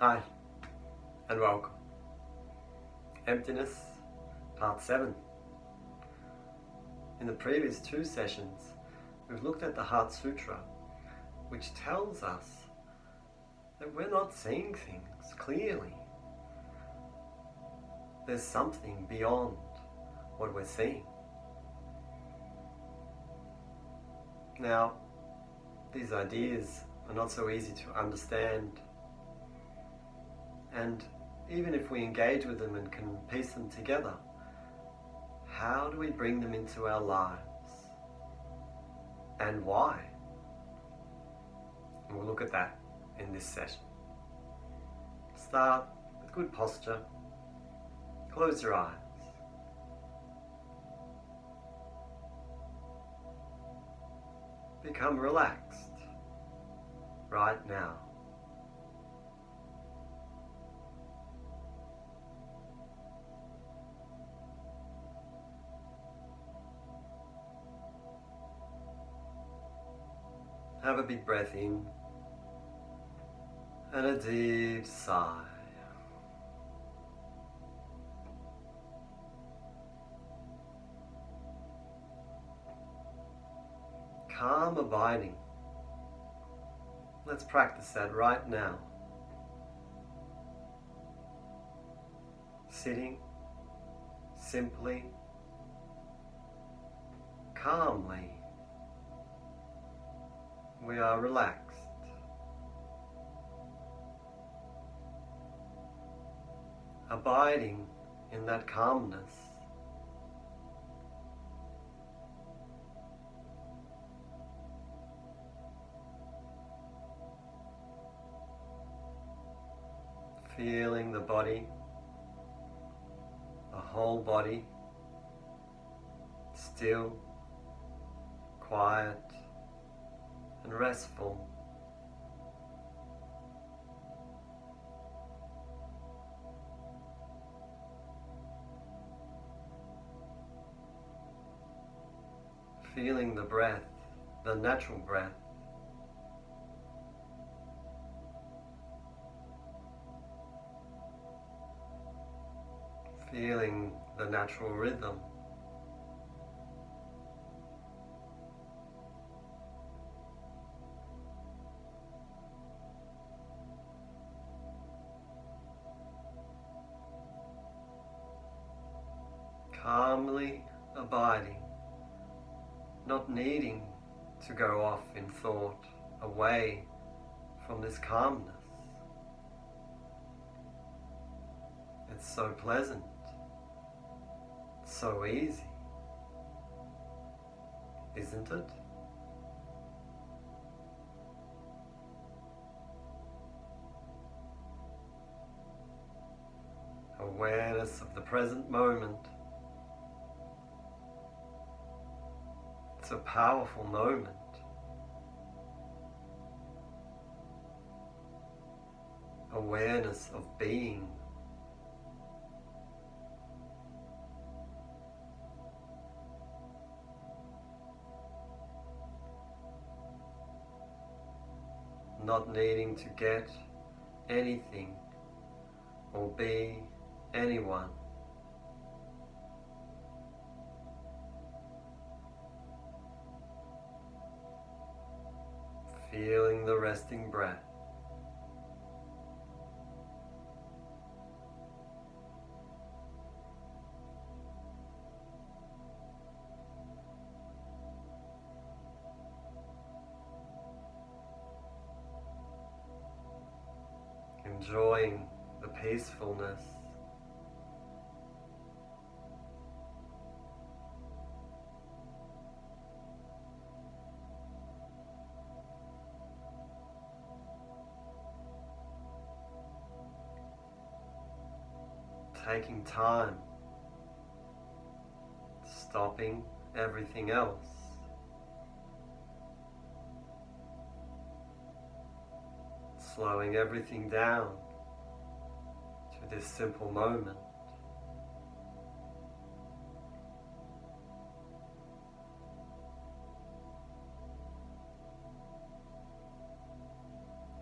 Hi, and welcome. Emptiness, Part 7. In the previous two sessions, we've looked at the Heart Sutra, which tells us that we're not seeing things clearly. There's something beyond what we're seeing. Now, these ideas are not so easy to understand, and even if we engage with them and can piece them together, how do we bring them into our lives? And why? And we'll look at that in this session. Start with good posture. Close your eyes. Become relaxed right now. Have a big breath in and a deep sigh. Calm abiding. Let's practice that right now. Sitting simply, calmly. We are relaxed. Abiding in that calmness. Feeling the body, the whole body, still, quiet, and restful. Feeling the breath, the natural breath. Feeling the natural rhythm. Calmly abiding, not needing to go off in thought away from this calmness. It's so pleasant, so easy, isn't it? Awareness of the present moment. It's a powerful moment. Awareness of being. Not needing to get anything or be anyone. Feeling the resting breath. Enjoying the peacefulness. Taking time, stopping everything else. Slowing everything down to this simple moment.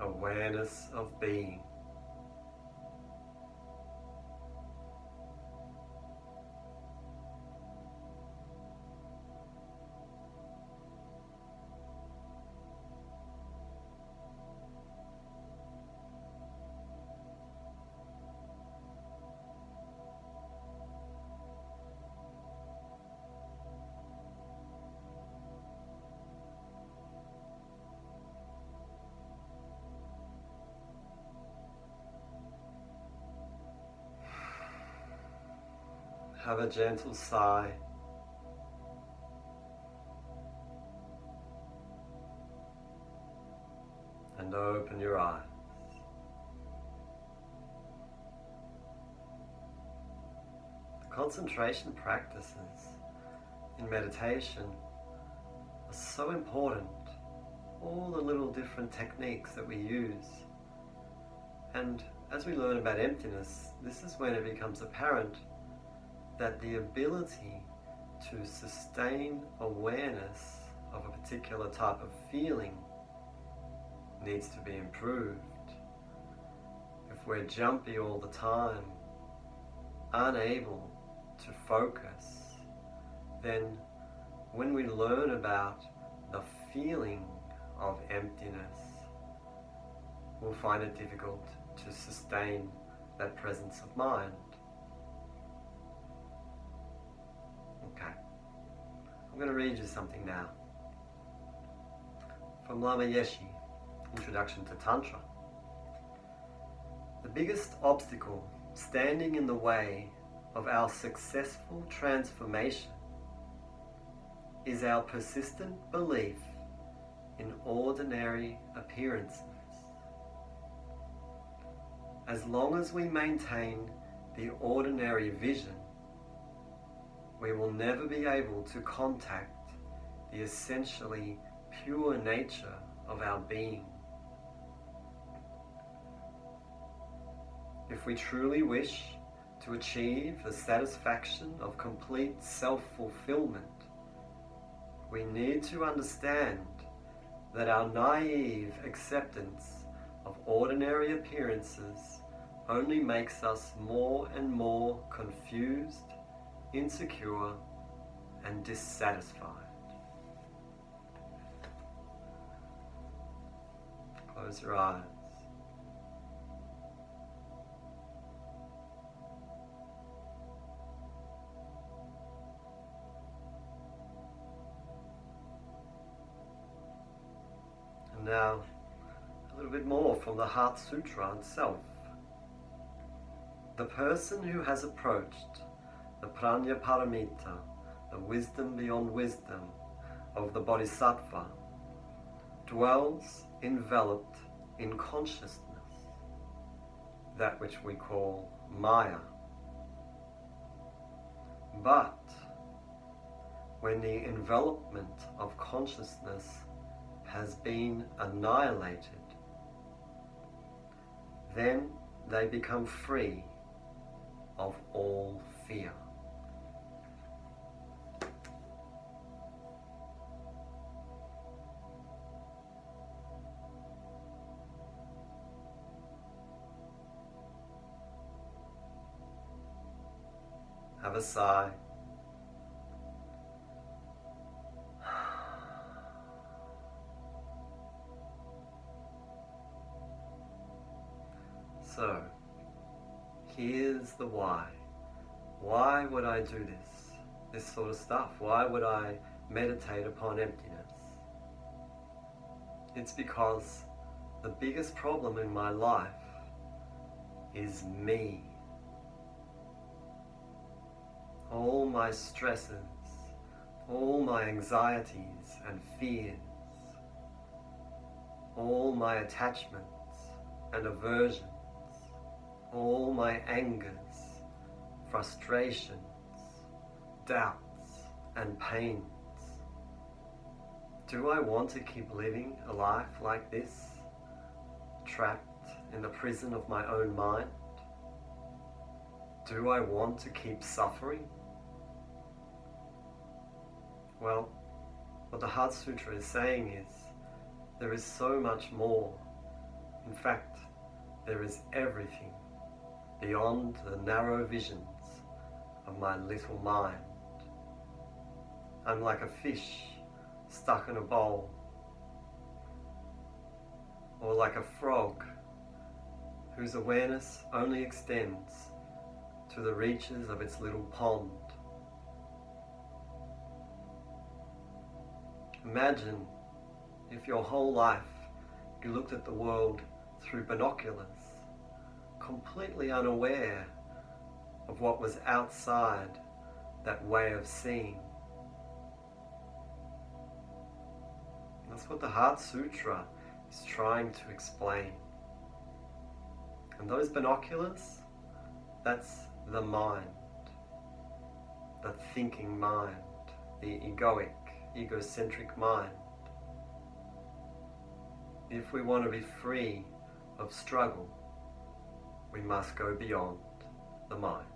Awareness of being. have a gentle sigh. And open your eyes. The concentration practices in meditation are so important. All the little different techniques that we use. And as we learn about emptiness, this is when it becomes apparent that the ability to sustain awareness of a particular type of feeling needs to be improved. If we're jumpy all the time, unable to focus, then when we learn about the feeling of emptiness, we'll find it difficult to sustain that presence of mind. Okay, I'm going to read you something now from Lama Yeshe, Introduction to Tantra. The biggest obstacle standing in the way of our successful transformation is our persistent belief in ordinary appearances. As long as we maintain the ordinary vision, we will never be able to contact the essentially pure nature of our being. If we truly wish to achieve the satisfaction of complete self-fulfillment, we need to understand that our naive acceptance of ordinary appearances only makes us more and more confused, insecure, and dissatisfied. Close your eyes. And now, a little bit more from the Heart Sutra itself. The person who has approached the Prajna Paramita, the wisdom beyond wisdom of the Bodhisattva, dwells enveloped in consciousness, that which we call Maya. But when the envelopment of consciousness has been annihilated, then they become free of all fear. Have a sigh. So, here's the why. Why would I do this sort of stuff? Why would I meditate upon emptiness? It's because the biggest problem in my life is me. All my stresses, all my anxieties and fears, all my attachments and aversions, all my angers, frustrations, doubts and pains. Do I want to keep living a life like this, trapped in the prison of my own mind? Do I want to keep suffering? Well, what the Heart Sutra is saying is, there is so much more. In fact, there is everything beyond the narrow visions of my little mind. I'm like a fish stuck in a bowl, or like a frog whose awareness only extends to the reaches of its little pond. Imagine if your whole life you looked at the world through binoculars, completely unaware of what was outside that way of seeing. That's what the Heart Sutra is trying to explain. And those binoculars, that's the mind, the thinking mind, the egocentric mind. If we want to be free of struggle, we must go beyond the mind.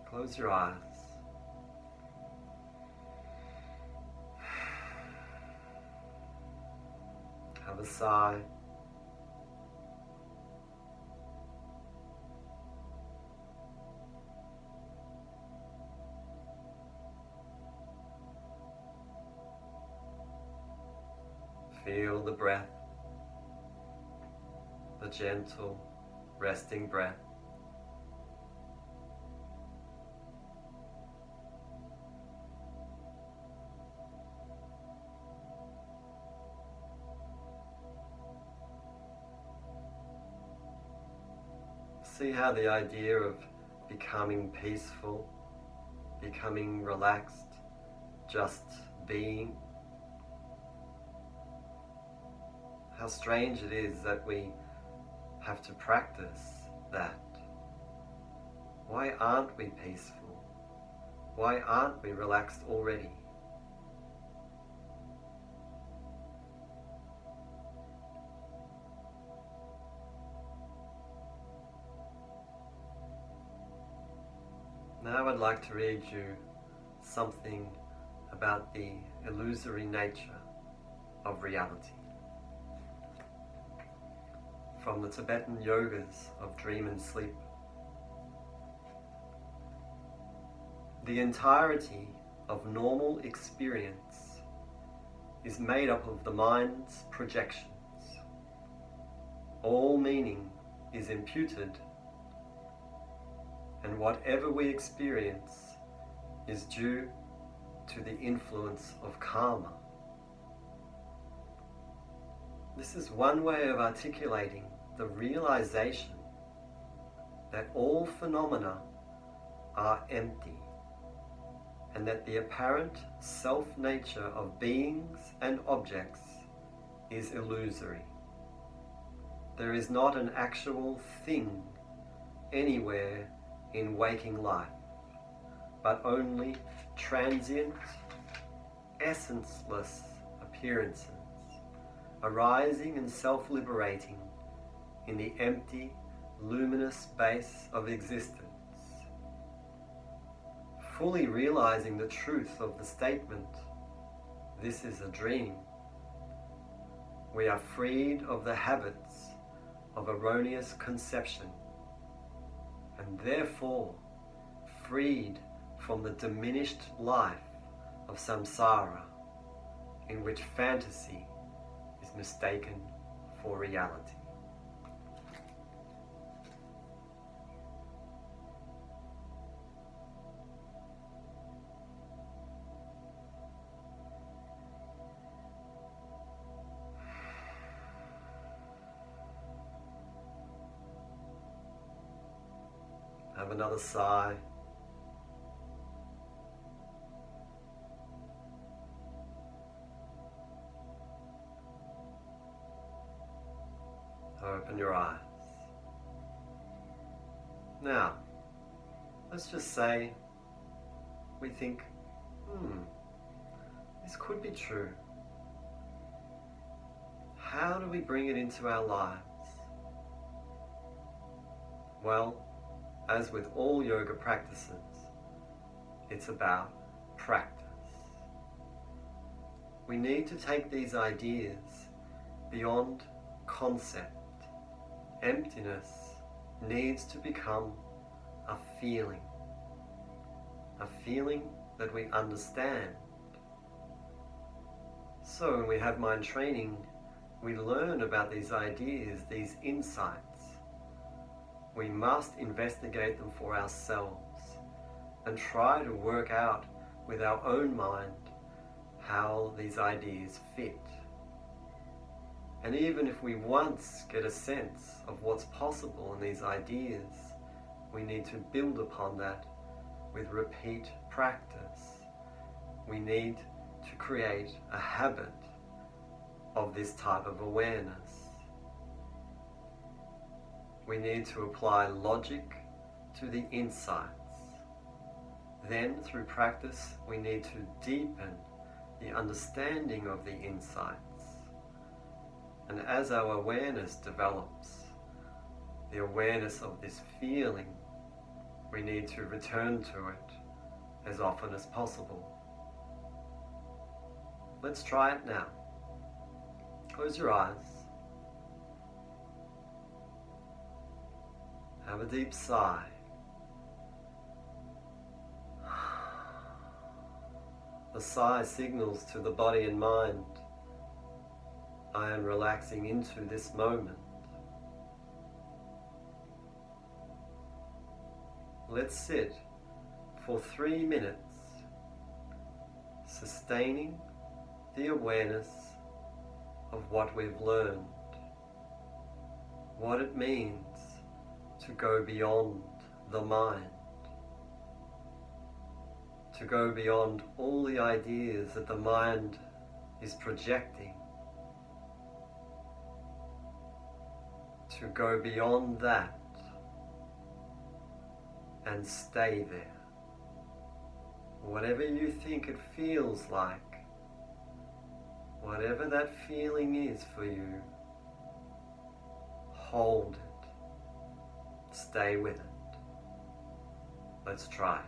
Close your eyes. Have a sigh. Feel the breath, the gentle, resting breath. See how the idea of becoming peaceful, becoming relaxed, just being, how strange it is that we have to practice that. Why aren't we peaceful? Why aren't we relaxed already? Now I'd like to read you something about the illusory nature of reality. From the Tibetan yogas of dream and sleep. The entirety of normal experience is made up of the mind's projections. All meaning is imputed, and whatever we experience is due to the influence of karma. This is one way of articulating the realization that all phenomena are empty, and that the apparent self-nature of beings and objects is illusory. There is not an actual thing anywhere in waking life, but only transient, essenceless appearances, arising and self-liberating in the empty, luminous space of existence. Fully realizing the truth of the statement, "This is a dream," we are freed of the habits of erroneous conception, and therefore freed from the diminished life of samsara, in which fantasy is mistaken for reality. Have another sigh. Open your eyes. Now, let's just say we think, this could be true. How do we bring it into our lives? Well, as with all yoga practices, it's about practice. We need to take these ideas beyond concept. Emptiness needs to become a feeling that we understand. So when we have mind training, we learn about these ideas, these insights. We must investigate them for ourselves and try to work out with our own mind how these ideas fit. And even if we once get a sense of what's possible in these ideas, we need to build upon that with repeat practice, we need to create a habit of this type of awareness. We need to apply logic to the insights. Then, through practice, we need to deepen the understanding of the insights. And as our awareness develops, the awareness of this feeling, we need to return to it as often as possible. Let's try it now. Close your eyes. Have a deep sigh. The sigh signals to the body and mind, I am relaxing into this moment. Let's sit for 3 minutes, sustaining the awareness of what we've learned, what it means to go beyond the mind, to go beyond all the ideas that the mind is projecting, to go beyond that and stay there. Whatever you think it feels like, whatever that feeling is for you, hold it, stay with it. Let's try it.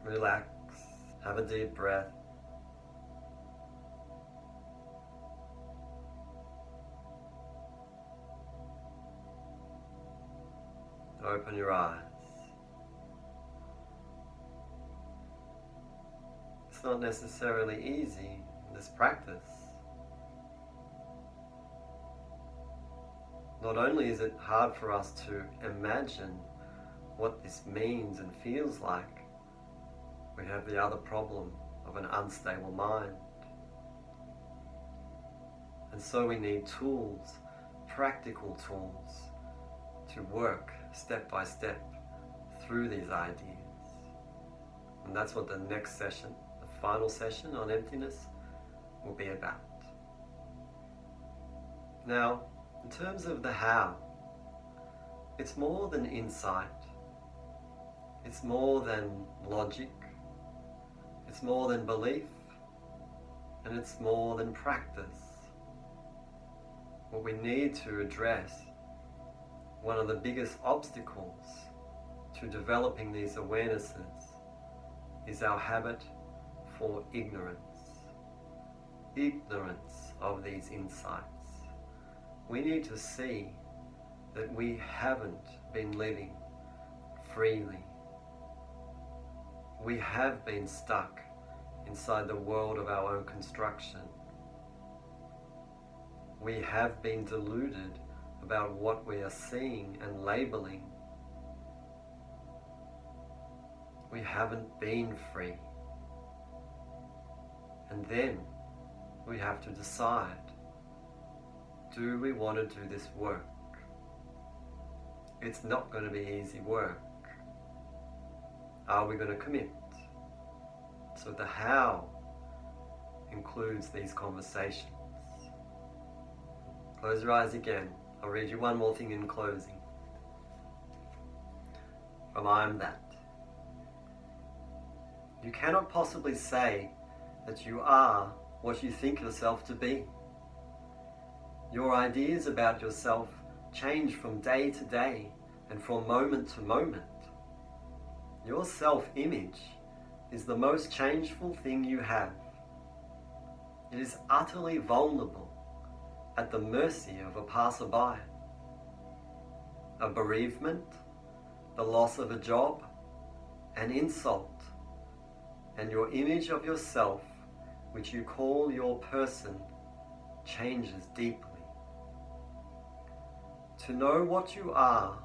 Relax, have a deep breath. Open your eyes. It's not necessarily easy, this practice. not only is it hard for us to imagine what this means and feels like, we have the other problem of an unstable mind. And so we need tools, practical tools, to work step by step through these ideas. And that's what the next session, the final session on emptiness, will be about. Now, in terms of the how, it's more than insight, it's more than logic, it's more than belief, and it's more than practice. What we need to address, one of the biggest obstacles to developing these awarenesses, is our habit for ignorance. Ignorance of these insights. We need to see that we haven't been living freely. We have been stuck inside the world of our own construction. We have been deluded about what we are seeing and labeling. We haven't been free. And then we have to decide, do we want to do this work? It's not going to be easy work. Are we going to commit? So the how includes these conversations. Close your eyes again. I'll read you one more thing in closing. From I Am That. You cannot possibly say that you are what you think yourself to be. Your ideas about yourself change from day to day and from moment to moment. Your self-image is the most changeful thing you have. It is utterly vulnerable, at the mercy of a passerby. A bereavement, the loss of a job, an insult, and your image of yourself, which you call your person, changes deeply. To know what you are,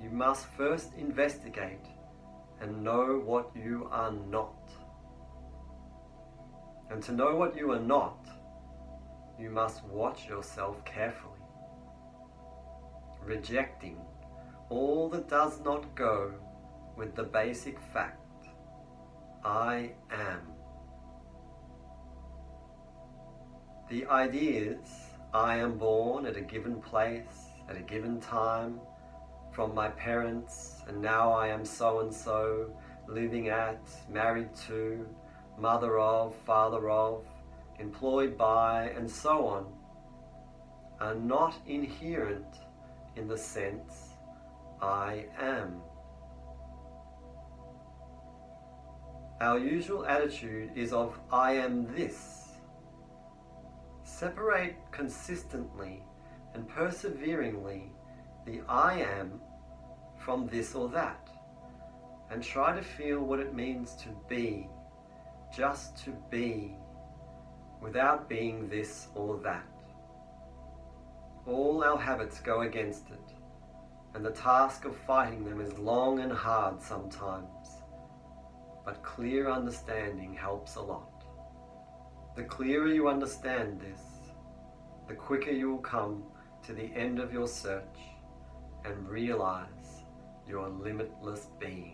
you must first investigate and know what you are not. And to know what you are not, you must watch yourself carefully, rejecting all that does not go with the basic fact, I am. The ideas, I am born at a given place, at a given time, from my parents, and now I am so and so, living at, married to, mother of, father of, employed by, and so on, are not inherent in the sense I am. Our usual attitude is of I am this. Separate consistently and perseveringly the I am from this or that, and try to feel what it means to be, just to be, without being this or that. All our habits go against it, and the task of fighting them is long and hard sometimes, but clear understanding helps a lot. The clearer you understand this, the quicker you will come to the end of your search and realize your limitless being.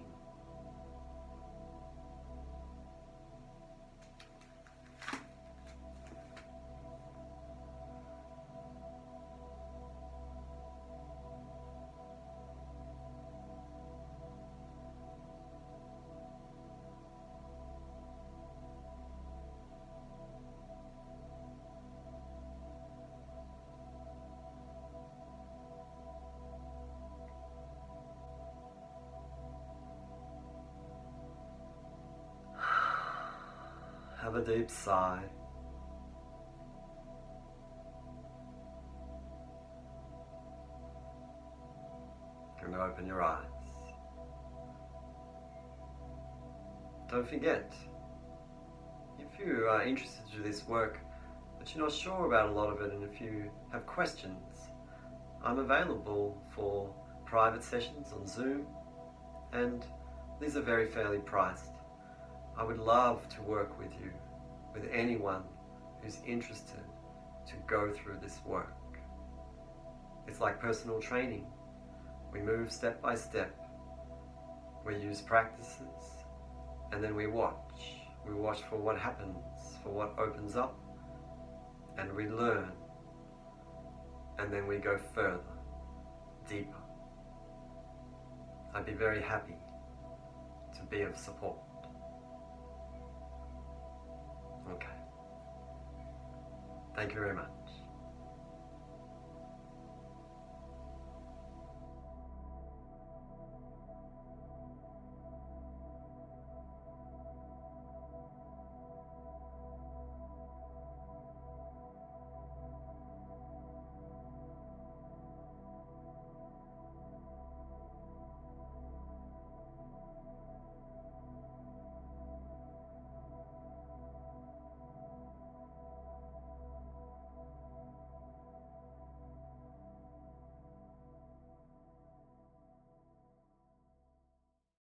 Have a deep sigh. And open your eyes. Don't forget, if you are interested in this work, but you're not sure about a lot of it, and if you have questions, I'm available for private sessions on Zoom, and these are very fairly priced. I would love to work with you, with anyone who's interested to go through this work. It's like personal training. We move step by step. We use practices, and then we watch. We watch for what happens, for what opens up, and we learn. And then we go further, deeper. I'd be very happy to be of support. Okay. Thank you very much.